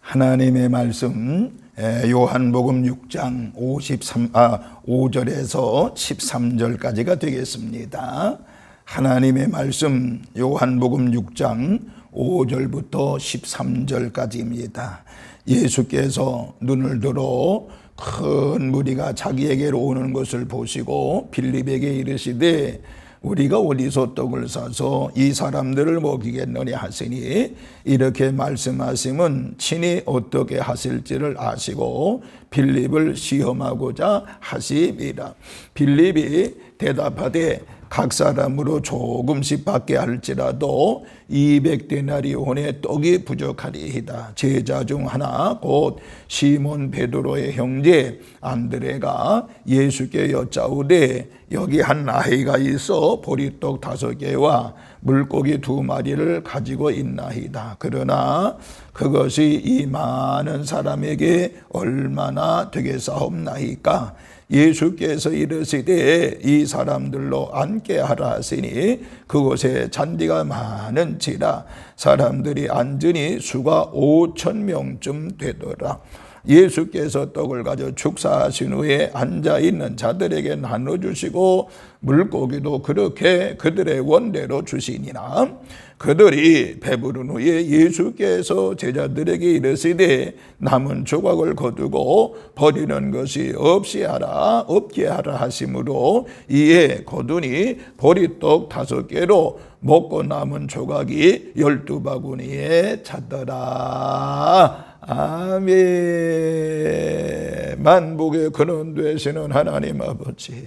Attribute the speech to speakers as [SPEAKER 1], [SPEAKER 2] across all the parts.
[SPEAKER 1] 하나님의 말씀 요한복음 6장 5절에서 13절까지가 되겠습니다. 하나님의 말씀 요한복음 6장 5절부터 13절까지입니다. 예수께서 눈을 들어 큰 무리가 자기에게로 오는 것을 보시고 빌립에게 이르시되 우리가 어디서 떡을 사서 이 사람들을 먹이겠느냐 하시니, 이렇게 말씀하심은 친히 어떻게 하실지를 아시고 빌립을 시험하고자 하심이라. 빌립이 대답하되 각 사람으로 조금씩 받게 할지라도 200데나리온의 떡이 부족하리이다. 제자 중 하나 곧 시몬 베드로의 형제 안드레가 예수께 여짜오되 여기 한 아이가 있어 보리떡 5개와 물고기 2마리를 가지고 있나이다. 그러나 그것이 이 많은 사람에게 얼마나 되겠사옵나이까? 예수께서 이르시되 이 사람들로 앉게 하라 하시니 그곳에 잔디가 많은지라 사람들이 앉으니 수가 5,000명쯤 되더라. 예수께서 떡을 가져 축사하신 후에 앉아있는 자들에게 나눠주시고 물고기도 그렇게 그들의 원대로 주시니라. 그들이 배부른 후에 예수께서 제자들에게 이르시되 남은 조각을 거두고 버리는 것이 없게 하라 하심으로 이에 거두니 보리떡 5개로 먹고 남은 조각이 12바구니에 찼더라. 아멘. 만복의 근원 되시는 하나님 아버지,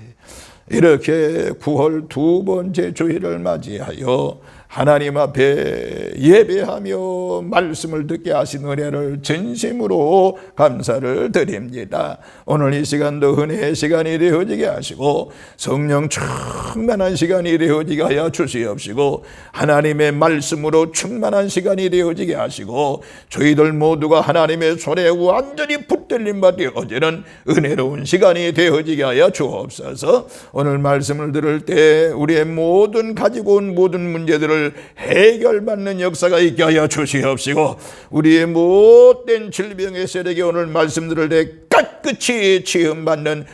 [SPEAKER 1] 이렇게 9월 2번째 주일을 맞이하여 하나님 앞에 예배하며 말씀을 듣게 하신 은혜를 진심으로 감사를 드립니다. 오늘 이 시간도 은혜의 시간이 되어지게 하시고 성령 충만한 시간이 되어지게 하여 주시옵시고 하나님의 말씀으로 충만한 시간이 되어지게 하시고 저희들 모두가 하나님의 손에 완전히 붙들림 바 되어지는 은혜로운 시간이 되어지게 하여 주옵소서. 오늘 말씀을 들을 때 우리의 모든 가지고 온 모든 문제들을 해결받는 역사가 있게 하여 주시옵시고 우리의 못된 질병의 세력이 오늘 말씀 들을 때 깨끗이 치유받는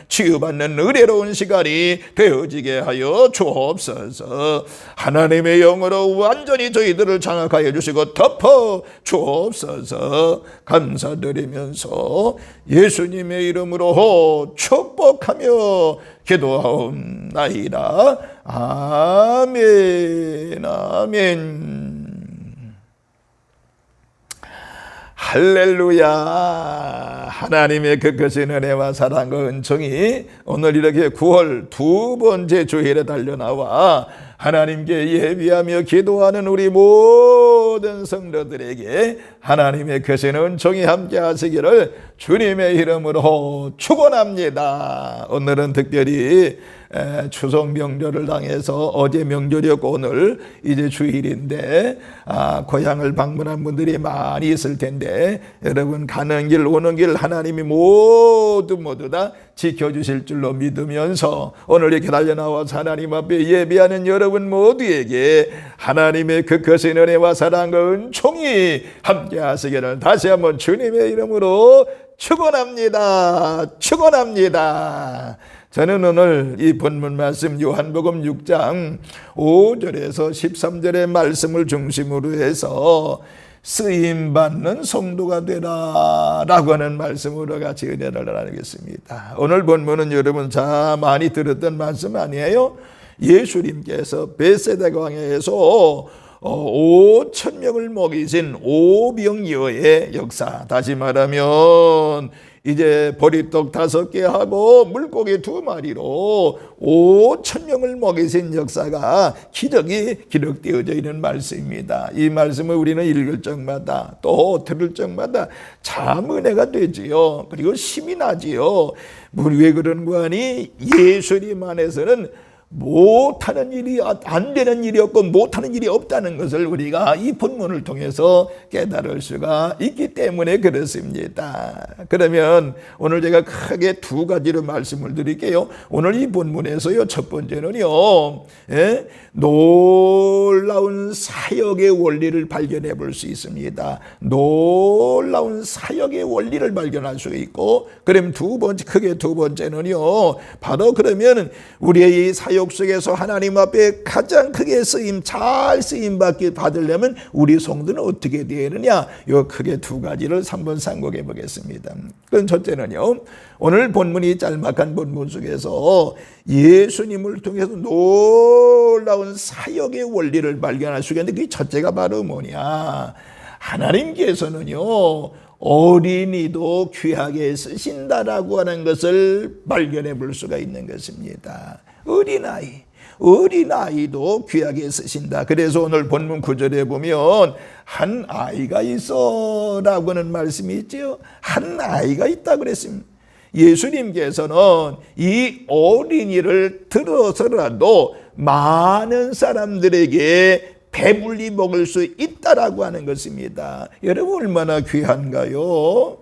[SPEAKER 1] 은혜로운 시간이 되어지게 하여 주옵소서. 하나님의 영으로 완전히 저희들을 장악하여 주시고 덮어 주옵소서. 감사드리면서 예수님의 이름으로 축복하며 기도하옵나이다. 아멘. 아멘. 할렐루야. 하나님의 크신 은혜와 사랑과 은총이 오늘 이렇게 9월 2번째 주일에 달려나와 하나님께 예비하며 기도하는 우리 모든 성도들에게 하나님의 크신 은총이 함께 하시기를 주님의 이름으로 축원합니다. 오늘은 특별히 추석 명절을 당해서 어제 명절이었고 오늘 이제 주일인데 고향을 방문한 분들이 많이 있을 텐데 여러분 가는 길 오는 길 하나님이 모두 다 지켜주실 줄로 믿으면서 오늘 이렇게 달려나와서 하나님 앞에 예배하는 여러분 모두에게 하나님의 그 크신 은혜와 사랑과 은총이 함께 하시기를 다시 한번 주님의 이름으로 축원합니다. 축원합니다. 저는 오늘 이 본문 말씀 요한복음 6장 5절에서 13절의 말씀을 중심으로 해서 쓰임받는 성도가 되라 라고 하는 말씀으로 같이 은혜를 나누겠습니다. 오늘 본문은 여러분 잘 많이 들었던 말씀 아니에요? 예수님께서 베세다 광야에서 5,000명을 먹이신 오병이어의 역사, 다시 말하면 이제 보리떡 5개 하고 물고기 2마리로 5,000명을 먹이신 역사가 기적이 기록되어져 있는 말씀입니다. 이 말씀을 우리는 읽을 적마다 또 들을 적마다 참 은혜가 되지요. 그리고 힘이 나지요. 왜 그런 거 아니? 예수님 안에서는 못하는 일이 안 되는 일이 없고 못하는 일이 없다는 것을 우리가 이 본문을 통해서 깨달을 수가 있기 때문에 그렇습니다. 그러면 오늘 제가 크게 두 가지로 말씀을 드릴게요. 오늘 이 본문에서요, 첫 번째는요, 놀라운 사역의 원리를 발견해 볼 수 있습니다. 놀라운 사역의 원리를 발견할 수 있고, 그럼 크게 두 번째는요, 바로 그러면 우리의 이 사역 속에서 하나님 앞에 가장 크게 잘 쓰임 받으려면 우리 성도는 어떻게 되느냐? 요 크게 두 가지를 한번 상고해 보겠습니다. 그럼 첫째는요, 오늘 본문이 짤막한 본문 속에서 예수님을 통해서 놀라운 사역의 원리를 발견할 수 있는데, 그 첫째가 바로 뭐냐? 하나님께서는요, 어린이도 귀하게 쓰신다라고 하는 것을 발견해 볼 수가 있는 것입니다. 어린아이도 귀하게 쓰신다. 그래서 오늘 본문 9절에 보면 한 아이가 있어 라고 하는 말씀이 있죠. 한 아이가 있다 그랬습니다. 예수님께서는 이 어린이를 들어서라도 많은 사람들에게 배불리 먹을 수 있다라고 하는 것입니다. 여러분 얼마나 귀한가요?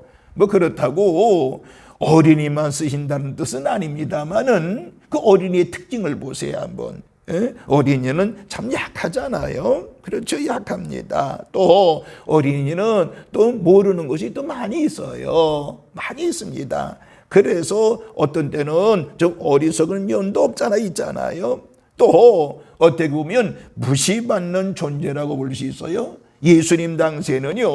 [SPEAKER 1] 그렇다고 어린이만 쓰신다는 뜻은 아닙니다만은 그 어린이의 특징을 보세요 한번. 어린이는 참 약하잖아요. 그렇죠, 약합니다. 또 어린이는 또 모르는 것이 또 많이 있어요. 많이 있습니다. 그래서 어떤 때는 좀 어리석은 면도 있잖아요. 또 어떻게 보면 무시받는 존재라고 볼 수 있어요. 예수님 당시에는요,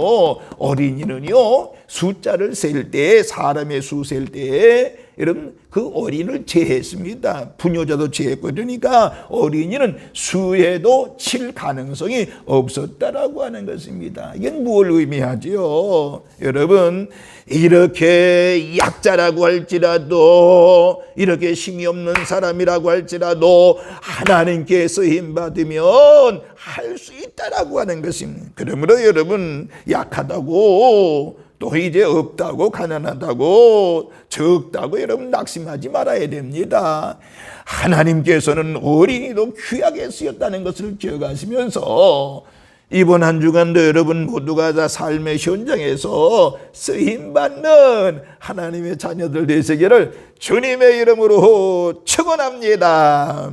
[SPEAKER 1] 어린이는요, 숫자를 셀 때, 사람의 수 셀 때, 여러분, 그 어린이를 제했습니다. 부녀자도 제했고, 그러니까 어린이는 수에도 칠 가능성이 없었다라고 하는 것입니다. 이건 뭘 의미하지요? 여러분, 이렇게 약자라고 할지라도, 이렇게 힘이 없는 사람이라고 할지라도, 하나님께 쓰임 받으면 할 수 있다라고 하는 것입니다. 그러므로 여러분, 약하다고, 또 이제 없다고, 가난하다고, 적다고 여러분 낙심하지 말아야 됩니다. 하나님께서는 어린이도 귀하게 쓰였다는 것을 기억하시면서 이번 한 주간도 여러분 모두가 다 삶의 현장에서 쓰임받는 하나님의 자녀들 되시기를 주님의 이름으로 축원합니다.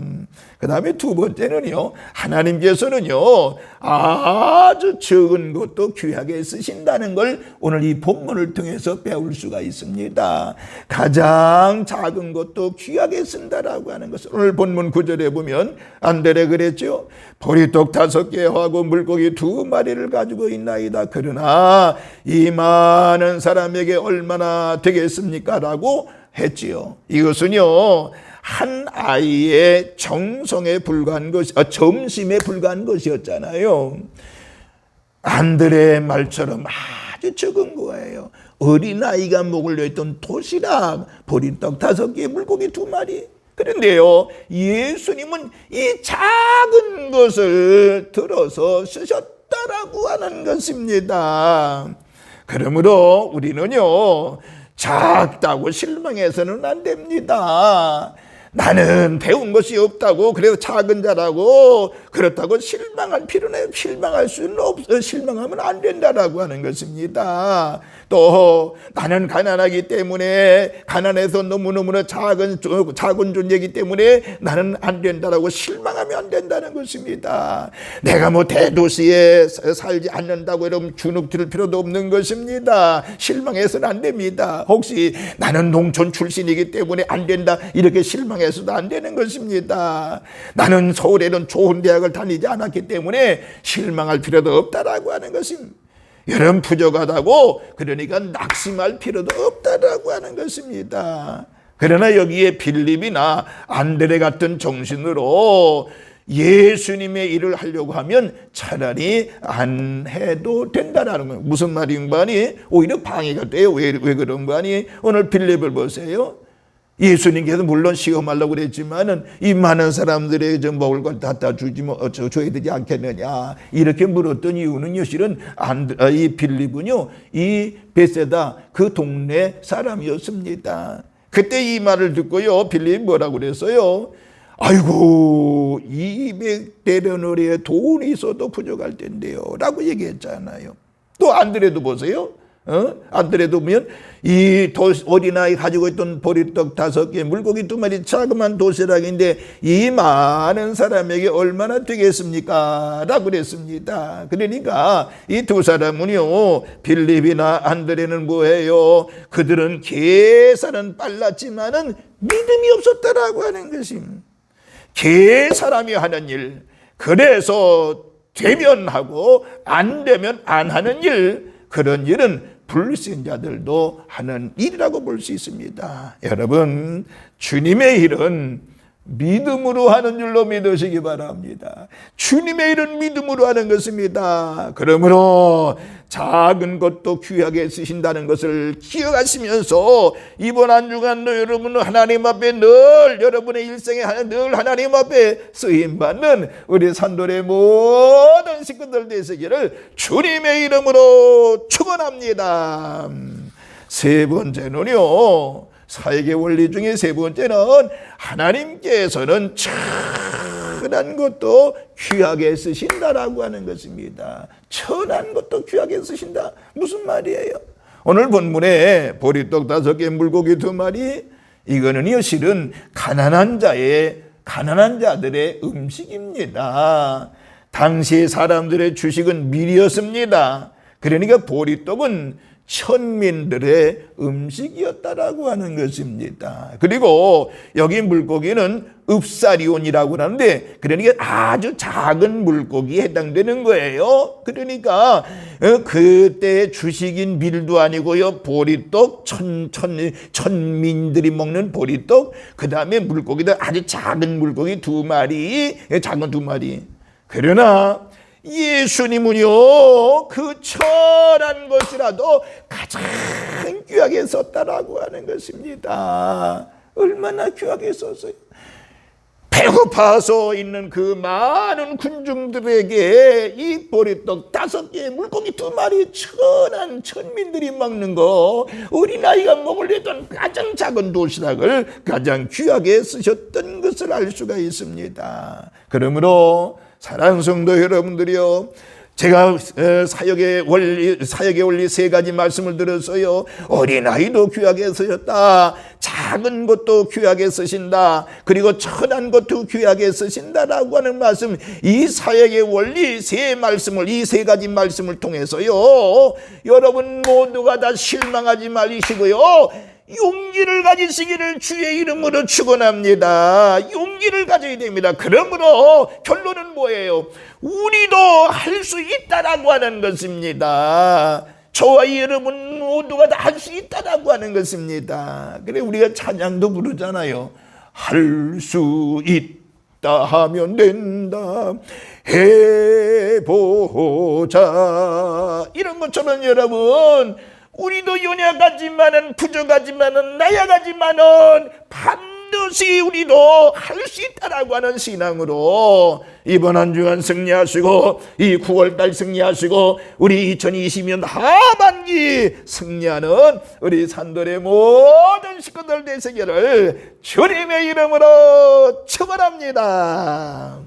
[SPEAKER 1] 그 다음에 두 번째는요, 하나님께서는요, 아주 적은 것도 귀하게 쓰신다는 걸 오늘 이 본문을 통해서 배울 수가 있습니다. 가장 작은 것도 귀하게 쓴다라고 하는 것을 오늘 본문 9절에 보면 안드레 그랬죠. 보리떡 5개하고 물고기 2마리를 가지고 있나이다. 그러나 이 많은 사람에게 얼마나 되겠습니까? 라고 했지요. 이것은요, 한 아이의 정성에 불과한 점심에 불과한 것이었잖아요. 안드레의 말처럼 아주 적은 거예요. 어린아이가 먹으려 했던 도시락, 보리떡 5개, 물고기 2마리. 그런데요, 예수님은 이 작은 것을 들어서 쓰셨다라고 하는 것입니다. 그러므로 우리는요, 작다고 실망해서는 안 됩니다. 나는 배운 것이 없다고, 그래서 작은 자라고, 그렇다고 실망할 필요는, 실망할 수는 없어. 실망하면 안 된다라고 하는 것입니다. 또 나는 가난하기 때문에, 가난해서 너무너무나 작은 존재이기 때문에 나는 안 된다라고 실망하면 안 된다는 것입니다. 내가 대도시에 살지 않는다고 여러분 주눅 들 필요도 없는 것입니다. 실망해서는 안 됩니다. 혹시 나는 농촌 출신이기 때문에 안 된다, 이렇게 실망해서도 안 되는 것입니다. 나는 서울에는 좋은 대학을 다니지 않았기 때문에 실망할 필요도 없다라고 하는 것입니다. 여러분 부족하다고 그러니까 낙심할 필요도 없다라고 하는 것입니다. 그러나 여기에 빌립이나 안드레 같은 정신으로 예수님의 일을 하려고 하면 차라리 안 해도 된다라는 거예요. 무슨 말인 거 아니? 오히려 방해가 돼요. 왜 그런 거 아니? 오늘 빌립을 보세요. 예수님께서 물론 시험하려고 그랬지만은 이 많은 사람들에게 좀 먹을 걸 갖다 주지 줘야 되지 않겠느냐, 이렇게 물었던 이유는요, 실은 이 빌립은요, 이 베세다 그 동네 사람이었습니다. 그때 이 말을 듣고요, 빌립이 뭐라고 그랬어요? 아이고 200데나리온의 돈이 있어도 부족할 텐데요 라고 얘기했잖아요. 또 안드레도 보세요. 안드레도 보면 이 어린아이 가지고 있던 보리떡 5개, 물고기 2마리, 자그마한 도시락인데 이 많은 사람에게 얼마나 되겠습니까? 라고 그랬습니다. 그러니까 이 두 사람은요, 빌립이나 안드레는 뭐예요? 그들은 계산은 빨랐지만은 믿음이 없었다라고 하는 것입니다. 계사람이 하는 일, 그래서 되면 하고 안 되면 안 하는 일, 그런 일은 불신자들도 하는 일이라고 볼 수 있습니다. 여러분, 주님의 일은 믿음으로 하는 줄로 믿으시기 바랍니다. 주님의 일은 믿음으로 하는 것입니다. 그러므로 작은 것도 귀하게 쓰신다는 것을 기억하시면서 이번 한 주간도 여러분은 하나님 앞에 늘 여러분의 일생에 늘 하나님 앞에 쓰임받는 우리 산돌의 모든 식구들 되시기를 주님의 이름으로 축원합니다. 세 번째는요, 사역의 원리 중에 세 번째는 하나님께서는 천한 것도 귀하게 쓰신다라고 하는 것입니다. 천한 것도 귀하게 쓰신다. 무슨 말이에요? 오늘 본문에 보리떡 5개, 물고기 2마리, 이거는요 실은 가난한 자들의 음식입니다. 당시 사람들의 주식은 밀이었습니다. 그러니까 보리떡은 천민들의 음식이었다라고 하는 것입니다. 그리고 여기 물고기는 읍사리온이라고 하는데, 그러니까 아주 작은 물고기에 해당되는 거예요. 그러니까 그때 주식인 밀도 아니고요, 보리떡, 천민들이 먹는 보리떡, 그 다음에 물고기도 아주 작은 물고기 2마리, 작은 2마리. 그러나 예수님은요, 그 천한 것이라도 가장 귀하게 썼다라고 하는 것입니다. 얼마나 귀하게 썼어요. 배고파서 있는 그 많은 군중들에게 이 보리떡 5개, 물고기 2마리, 천한 천민들이 먹는 거, 어린아이가 먹으려던 가장 작은 도시락을 가장 귀하게 쓰셨던 것을 알 수가 있습니다. 그러므로 사랑하는 성도 여러분들이요, 제가 사역의 원리 3가지 말씀을 들었어요. 어린아이도 귀하게 쓰셨다, 작은 것도 귀하게 쓰신다, 그리고 천한 것도 귀하게 쓰신다라고 하는 말씀, 이 사역의 원리 이 3가지 말씀을 통해서요, 여러분 모두가 다 실망하지 마시고요, 용기를 가지시기를 주의 이름으로 축원합니다. 용기를 가져야 됩니다. 그러므로 결론은 뭐예요? 우리도 할 수 있다라고 하는 것입니다. 저와 여러분 모두가 다 할 수 있다라고 하는 것입니다. 그래, 우리가 찬양도 부르잖아요. 할 수 있다 하면 된다, 해보자. 이런 것처럼 여러분, 우리도 연약하지만은, 부족하지만은, 나약하지만은 반드시 우리도 할 수 있다라고 하는 신앙으로 이번 한 주간 승리하시고, 이 9월달 승리하시고, 우리 2020년 하반기 승리하는 우리 산돌의 모든 식구들 되시기를 주님의 이름으로 축원합니다.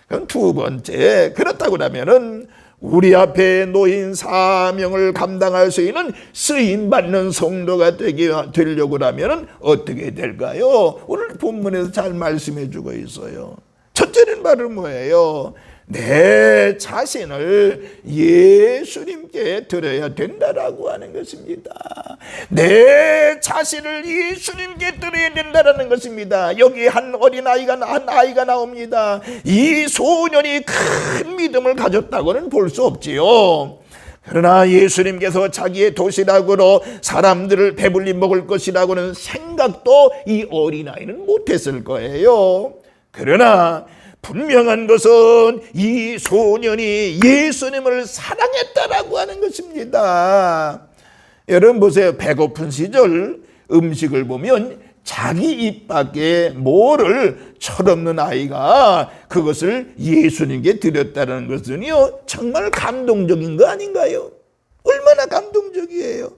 [SPEAKER 1] 그럼 2번째, 그렇다고 하면은 우리 앞에 놓인 사명을 감당할 수 있는 쓰임받는 성도가 되려고 하면 어떻게 될까요? 오늘 본문에서 잘 말씀해 주고 있어요. 첫째는 바로 뭐예요? 내 자신을 예수님께 드려야 된다라고 하는 것입니다. 내 자신을 예수님께 드려야 된다라는 것입니다. 여기 한 아이가 나옵니다. 이 소년이 큰 믿음을 가졌다고는 볼 수 없지요. 그러나 예수님께서 자기의 도시락으로 사람들을 배불리 먹을 것이라고는 생각도 이 어린아이는 못했을 거예요. 그러나 분명한 것은 이 소년이 예수님을 사랑했다라고 하는 것입니다. 여러분 보세요. 배고픈 시절 음식을 보면 자기 입 밖에 뭐를 철없는 아이가 그것을 예수님께 드렸다는 것은요, 정말 감동적인 거 아닌가요? 얼마나 감동적이에요.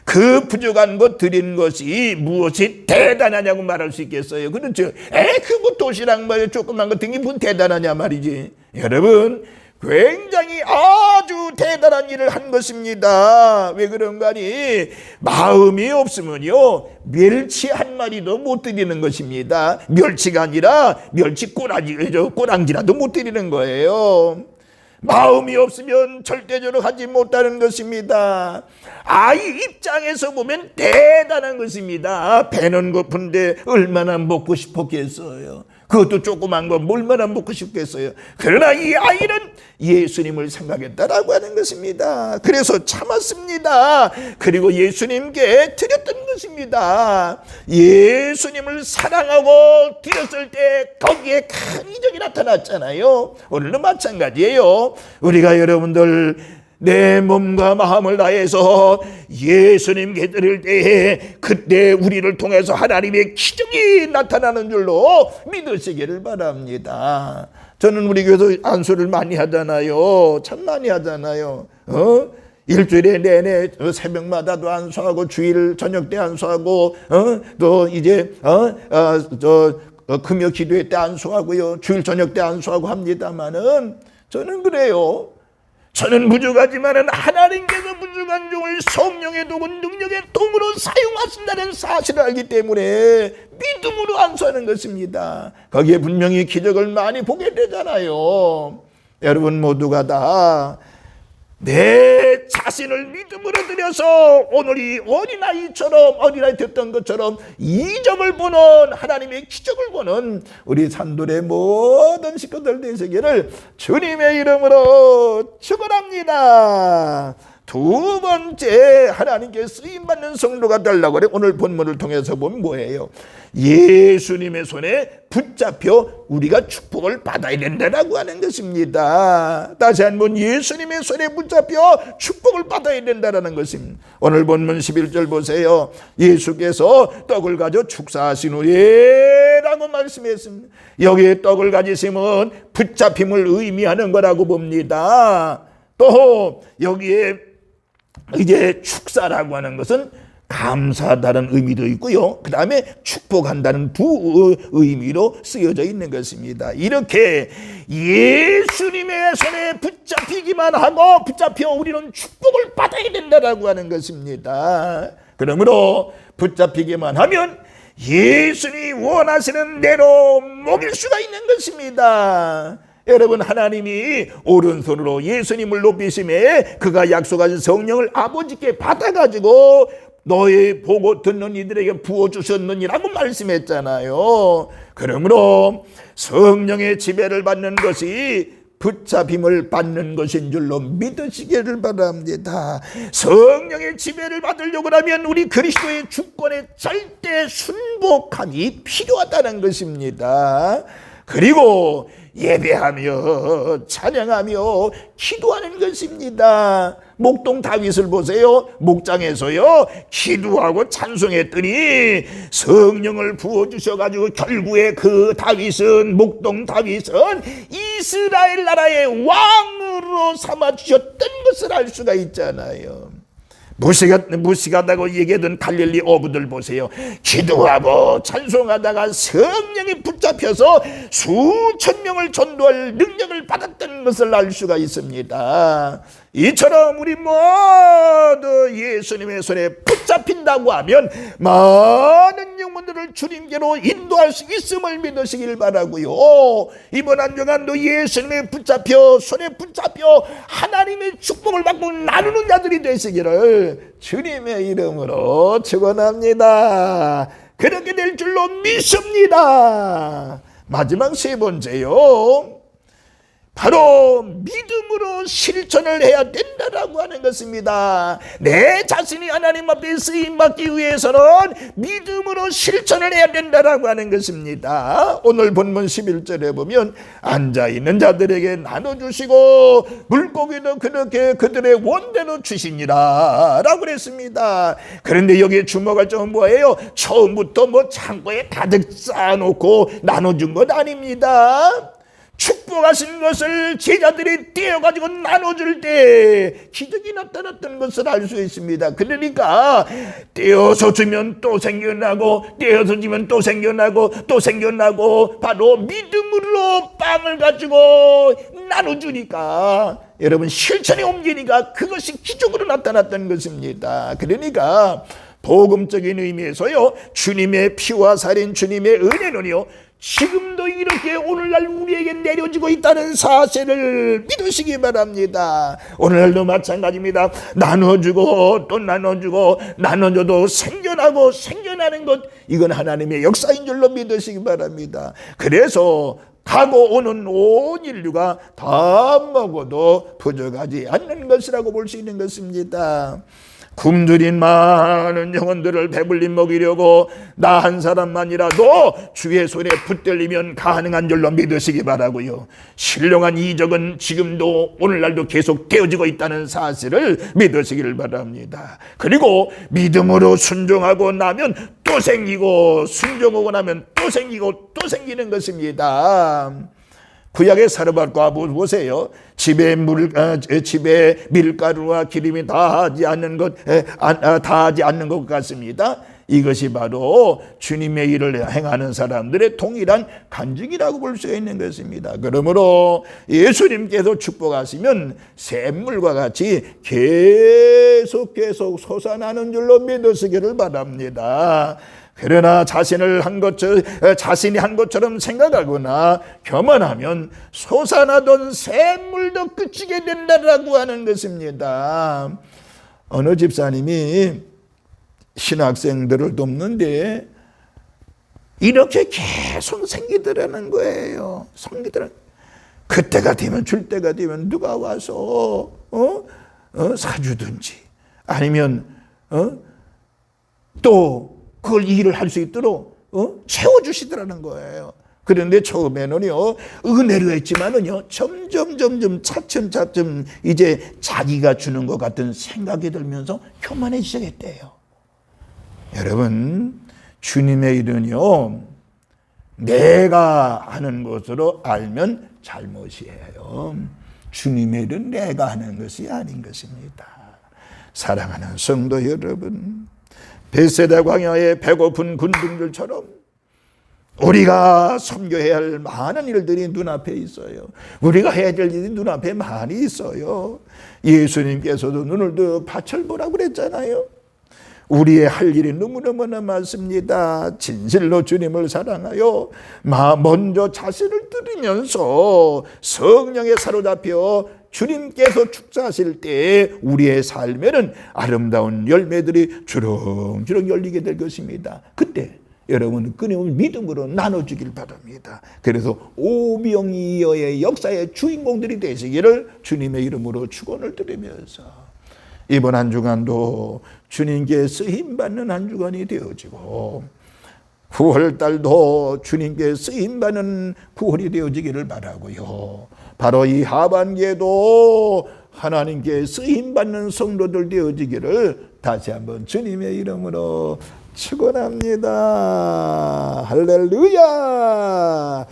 [SPEAKER 1] 그 부족한 것 드린 것이 무엇이 대단하냐고 말할 수 있겠어요? 그렇죠. 그 도시락 뭐 조그만 거 드린 게 무슨 대단하냐 말이지. 여러분, 굉장히 아주 대단한 일을 한 것입니다. 왜 그런가 하니 마음이 없으면요 멸치 한 마리도 못 드리는 것입니다. 멸치가 아니라 멸치 꼬랑지라도 못 드리는 거예요. 마음이 없으면 절대적으로 하지 못하는 것입니다. 아이 입장에서 보면 대단한 것입니다. 배는 고픈데 얼마나 먹고 싶었겠어요. 그것도 조그만 거 얼마나 먹고 싶겠어요. 그러나 이 아이는 예수님을 생각했다라고 하는 것입니다. 그래서 참았습니다. 그리고 예수님께 드렸던 것입니다. 예수님을 사랑하고 드렸을 때 거기에 큰 이적이 나타났잖아요. 오늘도 마찬가지예요. 우리가 여러분들 내 몸과 마음을 다해서 예수님께 드릴 때에 그때 우리를 통해서 하나님의 기적이 나타나는 줄로 믿으시기를 바랍니다. 저는 우리 교회에서 안수를 많이 하잖아요. 참 많이 하잖아요. 일주일에 내내 새벽마다도 안수하고 주일 저녁 때 안수하고 또 이제 금요 기도회 때 안수하고요. 주일 저녁 때 안수하고 합니다만은 저는 그래요. 저는 부족하지만은 하나님께서 부족한 종을 성령의 도구 능력의 도구로 사용하신다는 사실을 알기 때문에 믿음으로 안수하는 것입니다. 거기에 분명히 기적을 많이 보게 되잖아요. 여러분 모두가 다 내 자신을 믿음으로 드려서 오늘 이 어린아이 됐던 것처럼 이적을 보는 하나님의 기적을 보는 우리 산돌의 모든 식구들 되시기를 주님의 이름으로 축원합니다. 두 번째 하나님께 쓰임받는 성도가 되려고 그래. 오늘 본문을 통해서 보면 뭐예요? 예수님의 손에 붙잡혀 우리가 축복을 받아야 된다라고 하는 것입니다. 다시 한번 예수님의 손에 붙잡혀 축복을 받아야 된다라는 것입니다. 오늘 본문 11절 보세요. 예수께서 떡을 가져 축사하신 후에 라고 말씀했습니다. 여기에 떡을 가지심은 붙잡힘을 의미하는 거라고 봅니다. 또 여기에 이제 축사라고 하는 것은 감사하다는 의미도 있고요. 그 다음에 축복한다는 두 의미로 쓰여져 있는 것입니다. 이렇게 예수님의 손에 붙잡히기만 하고 붙잡혀 우리는 축복을 받아야 된다라고 하는 것입니다. 그러므로 붙잡히기만 하면 예수님이 원하시는 대로 먹일 수가 있는 것입니다. 여러분, 하나님이 오른손으로 예수님을 높이심에 그가 약속하신 성령을 아버지께 받아가지고 너희 보고 듣는 이들에게 부어주셨느니라고 말씀했잖아요. 그러므로 성령의 지배를 받는 것이 붙잡힘을 받는 것인 줄로 믿으시기를 바랍니다. 성령의 지배를 받으려고 하면 우리 그리스도의 주권에 절대 순복함이 필요하다는 것입니다. 그리고 예배하며 찬양하며 기도하는 것입니다. 목동 다윗을 보세요. 목장에서요 기도하고 찬송했더니 성령을 부어주셔가지고 결국에 그 다윗은 목동 다윗은 이스라엘 나라의 왕으로 삼아주셨던 것을 알 수가 있잖아요. 무식하다고 얘기하던 갈릴리 어부들 보세요. 기도하고 찬송하다가 성령이 붙잡혀서 수천 명을 전도할 능력을 받았던 것을 알 수가 있습니다. 이처럼 우리 모두 예수님의 손에 붙잡힌다고 하면 많은 영혼들을 주님께로 인도할 수 있음을 믿으시길 바라고요. 이번 한 주간도 예수님의 손에 붙잡혀 하나님의 축복을 받고 나누는 자들이 되시기를 주님의 이름으로 축원합니다. 그렇게 될 줄로 믿습니다. 마지막 세 번째요. 바로 믿음으로 실천을 해야 된다라고 하는 것입니다. 내 자신이 하나님 앞에 쓰임받기 위해서는 믿음으로 실천을 해야 된다라고 하는 것입니다. 오늘 본문 11절에 보면 앉아있는 자들에게 나눠주시고 물고기도 그렇게 그들의 원대로 주시니라 라고 그랬습니다. 그런데 여기에 주목할 점은 뭐예요? 처음부터 창고에 가득 쌓아놓고 나눠준 것 아닙니다. 축복하신 것을 제자들이 떼어가지고 나눠줄 때 기적이 나타났던 것을 알 수 있습니다. 그러니까 떼어서 주면 또 생겨나고, 떼어서 주면 또 생겨나고, 또 생겨나고, 바로 믿음으로 빵을 가지고 나눠주니까, 여러분 실천에 옮기니까 그것이 기적으로 나타났던 것입니다. 그러니까 복음적인 의미에서요, 주님의 피와 살인 주님의 은혜는요, 지금도 이렇게 오늘날 우리에게 내려지고 있다는 사실을 믿으시기 바랍니다. 오늘날도 마찬가지입니다. 나눠주고 또 나눠주고, 나눠줘도 생겨나고 생겨나는 것, 이건 하나님의 역사인 줄로 믿으시기 바랍니다. 그래서 가고 오는 온 인류가 다 먹어도 부족하지 않는 것이라고 볼 수 있는 것입니다. 굶주린 많은 영혼들을 배불리 먹이려고 나 한 사람만이라도 주의 손에 붙들리면 가능한 줄로 믿으시기 바라고요. 신령한 이적은 지금도 오늘날도 계속 되어지고 있다는 사실을 믿으시기를 바랍니다. 그리고 믿음으로 순종하고 나면 또 생기고, 순종하고 나면 또 생기고 또 생기는 것입니다. 구약의 사르밧과 보세요. 집에 밀가루와 기름이 다하지 않는 것 같습니다. 이것이 바로 주님의 일을 행하는 사람들의 동일한 간증이라고 볼 수 있는 것입니다. 그러므로 예수님께서 축복하시면 샘물과 같이 계속 솟아나는 줄로 믿으시기를 바랍니다. 그러나 자신이 한 것처럼 생각하거나 교만하면 솟아나던 샘물도 그치게 된다라고 하는 것입니다. 어느 집사님이 신학생들을 돕는데 이렇게 계속 생기더라는 거예요. 그때가 되면, 줄 때가 되면 누가 와서 사주든지, 아니면 또 그걸 일을 할 수 있도록 채워주시더라는 거예요. 그런데 처음에는요, 은혜로 했지만은요, 점점 차츰 이제 자기가 주는 것 같은 생각이 들면서 교만해지기 시작했대요. 여러분, 주님의 일은요, 내가 하는 것으로 알면 잘못이에요. 주님의 일은 내가 하는 것이 아닌 것입니다. 사랑하는 성도 여러분, 벳세다 광야의 배고픈 군중들처럼 우리가 섬겨야 할 많은 일들이 눈앞에 있어요. 우리가 해야 될 일이 눈앞에 많이 있어요. 예수님께서도 눈을 더 밭을 보라고 그랬잖아요. 우리의 할 일이 너무너무나 많습니다. 진실로 주님을 사랑하여 먼저 자신을 들이면서 성령에 사로잡혀 주님께서 축사하실 때 우리의 삶에는 아름다운 열매들이 주렁주렁 열리게 될 것입니다. 그때 여러분은 끊임없는 믿음으로 나눠주길 바랍니다. 그래서 오병이어의 역사의 주인공들이 되시기를 주님의 이름으로 축원을 드리면서 이번 한 주간도 주님께 쓰임받는 한 주간이 되어지고 9월달도 주님께 쓰임받는 9월이 되어지기를 바라고요. 바로 이 하반기에도 하나님께 쓰임받는 성도들 되어지기를 다시 한번 주님의 이름으로 축원합니다. 할렐루야.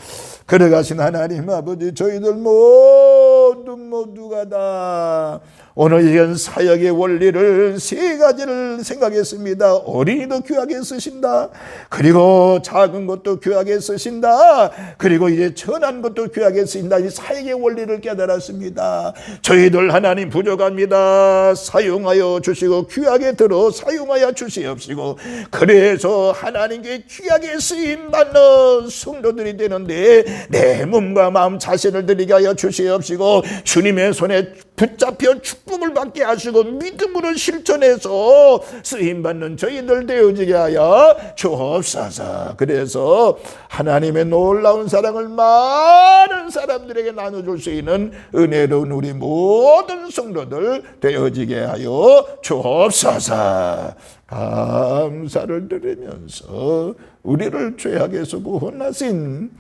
[SPEAKER 1] 걸어가신 하나님 아버지, 저희들 모두가 다 오늘 이런 사역의 원리를 세 가지를 생각했습니다. 어린이도 귀하게 쓰신다. 그리고 작은 것도 귀하게 쓰신다. 그리고 이제 천한 것도 귀하게 쓰신다. 이 사역의 원리를 깨달았습니다. 저희들 하나님 부족합니다. 사용하여 주시고 귀하게 들어 사용하여 주시옵시고, 그래서 하나님께 귀하게 쓰임받는 성도들이 되는데 내 몸과 마음 자신을 드리게 하여 주시옵시고, 주님의 손에 붙잡혀 축복을 받게 하시고 믿음으로 실천해서 쓰임받는 저희들 되어지게 하여 주옵소서. 그래서 하나님의 놀라운 사랑을 많은 사람들에게 나눠줄 수 있는 은혜로운 우리 모든 성도들 되어지게 하여 주옵소서. 감사를 드리면서 우리를 죄악에서 구원하신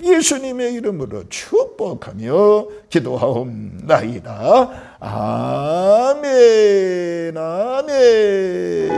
[SPEAKER 1] 예수님의 이름으로 축복하며 기도하옵나이다. 아멘, 아멘.